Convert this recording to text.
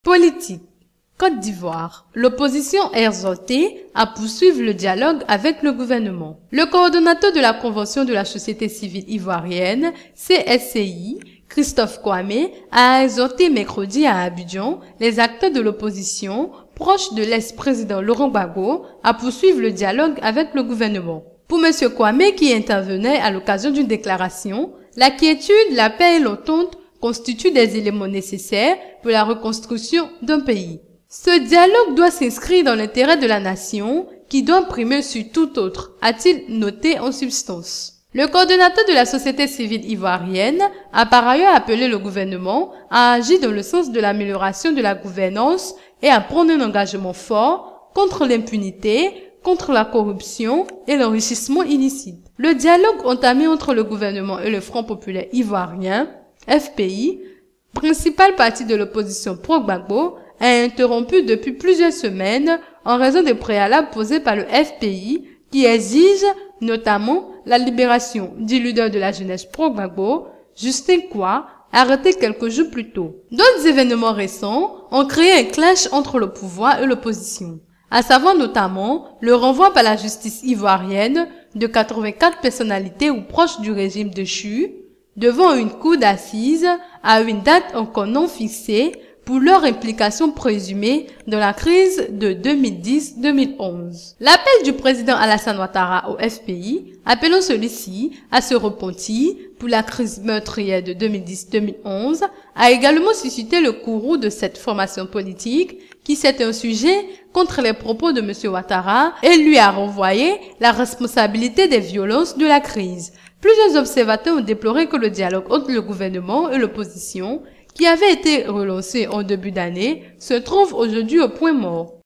Politique. Côte d'Ivoire. L'opposition est exhortée à poursuivre le dialogue avec le gouvernement. Le coordonnateur de la Convention de la société civile ivoirienne, CSCI, Christophe Kouamé, a exhorté mercredi à Abidjan les acteurs de l'opposition proches de l'ex-président Laurent Gbagbo à poursuivre le dialogue avec le gouvernement. Pour M. Kouamé, qui intervenait à l'occasion d'une déclaration, la quiétude, la paix et l'entente constituent des éléments nécessaires pour la reconstruction d'un pays. Ce dialogue doit s'inscrire dans l'intérêt de la nation qui doit primer sur tout autre, a-t-il noté en substance. Le coordonnateur de la société civile ivoirienne a par ailleurs appelé le gouvernement à agir dans le sens de l'amélioration de la gouvernance et à prendre un engagement fort contre l'impunité, contre la corruption et l'enrichissement illicite. Le dialogue entamé entre le gouvernement et le Front populaire ivoirien, FPI, principal parti de l'opposition pro-Gbagbo, a interrompu depuis plusieurs semaines en raison des préalables posés par le FPI qui exigent notamment la libération du leader de la jeunesse pro-Gbagbo, Justin Kwa, arrêté quelques jours plus tôt. D'autres événements récents ont créé un clash entre le pouvoir et l'opposition, à savoir notamment le renvoi par la justice ivoirienne de 84 personnalités ou proches du régime déchu devant une cour d'assises à une date encore non fixée pour leur implication présumée dans la crise de 2010-2011. L'appel du président Alassane Ouattara au FPI, appelant celui-ci à se repentir pour la crise meurtrière de 2010-2011, a également suscité le courroux de cette formation politique qui s'est insurgée contre les propos de M. Ouattara et lui a renvoyé la responsabilité des violences de la crise. Plusieurs observateurs ont déploré que le dialogue entre le gouvernement et l'opposition, qui avait été relancé en début d'année, se trouve aujourd'hui au point mort.